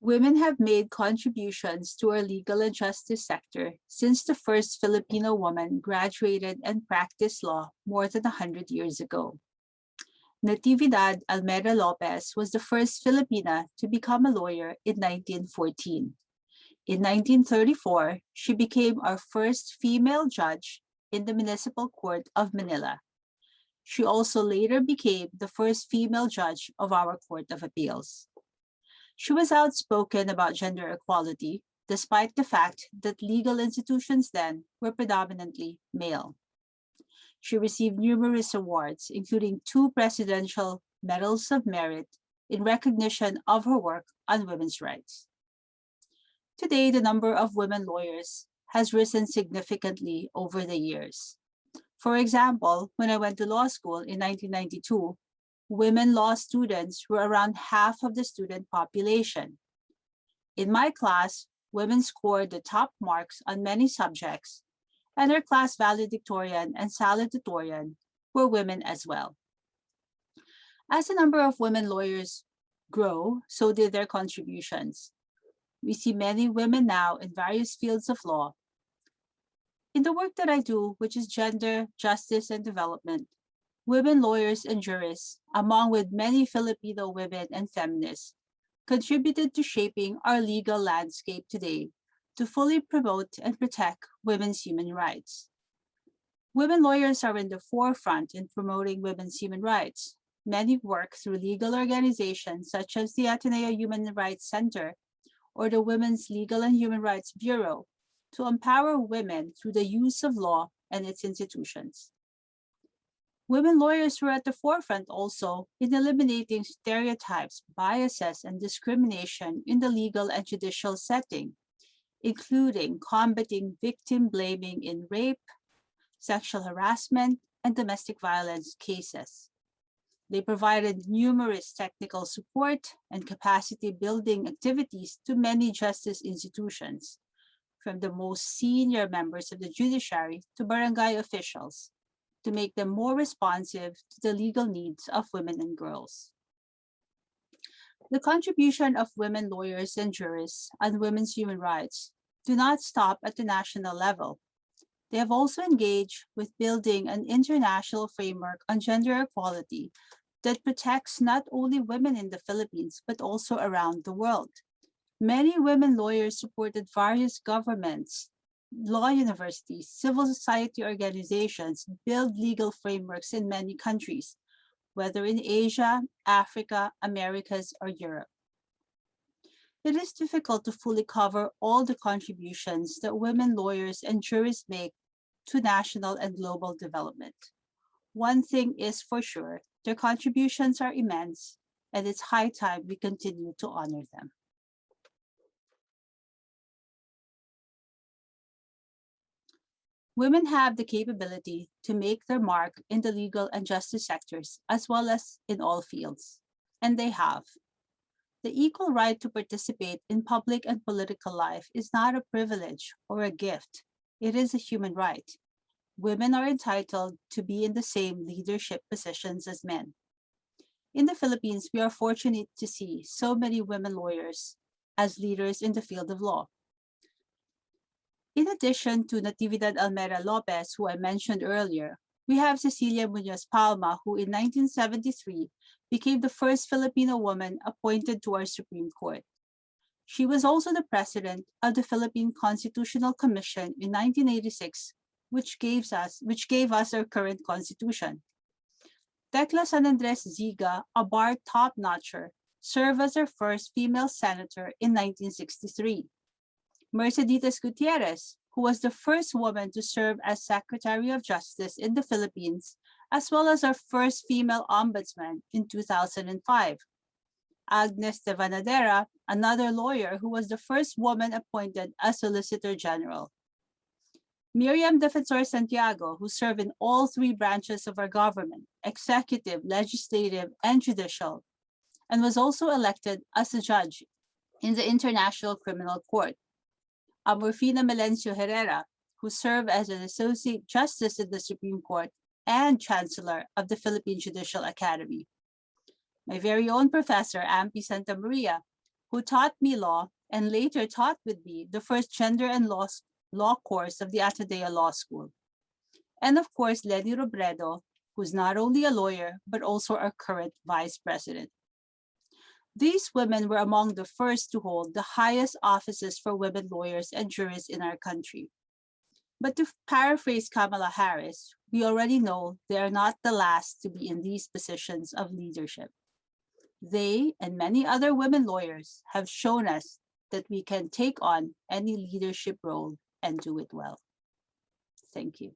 Women have made contributions to our legal and justice sector since the first Filipino woman graduated and practiced law more than 100 years ago. Natividad Almeda Lopez was the first Filipina to become a lawyer in 1914. In 1934, she became our first female judge in the Municipal Court of Manila. She also later became the first female judge of our Court of Appeals. She was outspoken about gender equality, despite the fact that legal institutions then were predominantly male. She received numerous awards, including 2 Presidential Medals of Merit in recognition of her work on women's rights. Today, the number of women lawyers has risen significantly over the years. For example, when I went to law school in 1992, women law students were around half of the student population. In my class, women scored the top marks on many subjects, and our class valedictorian and salutatorian were women as well. As the number of women lawyers grow, so did their contributions. We see many women now in various fields of law. In the work that I do, which is gender, justice, and development, women lawyers and jurists, along with many Filipino women and feminists, contributed to shaping our legal landscape today to fully promote and protect women's human rights. Women lawyers are in the forefront in promoting women's human rights. Many work through legal organizations such as the Ateneo Human Rights Center or the Women's Legal and Human Rights Bureau to empower women through the use of law and its institutions. Women lawyers were at the forefront also in eliminating stereotypes, biases, and discrimination in the legal and judicial setting, including combating victim blaming in rape, sexual harassment, and domestic violence cases. They provided numerous technical support and capacity building activities to many justice institutions, from the most senior members of the judiciary to barangay officials, to make them more responsive to the legal needs of women and girls. The contribution of women lawyers and jurists on women's human rights do not stop at the national level. They have also engaged with building an international framework on gender equality that protects not only women in the Philippines, but also around the world. Many women lawyers supported various governments, law universities, civil society organizations build legal frameworks in many countries, whether in Asia, Africa, Americas, or Europe. It is difficult to fully cover all the contributions that women lawyers and jurists make to national and global development. One thing is for sure, their contributions are immense, and it's high time we continue to honor them. Women have the capability to make their mark in the legal and justice sectors, as well as in all fields, and they have. The equal right to participate in public and political life is not a privilege or a gift. It is a human right. Women are entitled to be in the same leadership positions as men. In the Philippines, we are fortunate to see so many women lawyers as leaders in the field of law. In addition to Natividad Almeda Lopez, who I mentioned earlier, we have Cecilia Muñoz Palma, who in 1973 became the first Filipino woman appointed to our Supreme Court. She was also the president of the Philippine Constitutional Commission in 1986, which gave us our current constitution. Tecla San Andres Ziga, a bar top-notcher, served as our first female senator in 1963. Merceditas Gutierrez, who was the first woman to serve as Secretary of Justice in the Philippines, as well as our first female ombudsman in 2005. Agnes de Vanadera, another lawyer who was the first woman appointed as Solicitor General. Miriam Defensor Santiago, who served in all 3 branches of our government, executive, legislative, and judicial, and was also elected as a judge in the International Criminal Court. Amorfina Melencio Herrera, who served as an Associate Justice in the Supreme Court and Chancellor of the Philippine Judicial Academy. My very own professor, Ampi Santa Maria, who taught me law and later taught with me the first gender and law course of the Ateneo Law School. And of course, Lenny Robredo, who's not only a lawyer, but also our current vice president. These women were among the first to hold the highest offices for women lawyers and jurists in our country. But to paraphrase Kamala Harris, we already know they are not the last to be in these positions of leadership. They and many other women lawyers have shown us that we can take on any leadership role and do it well. Thank you.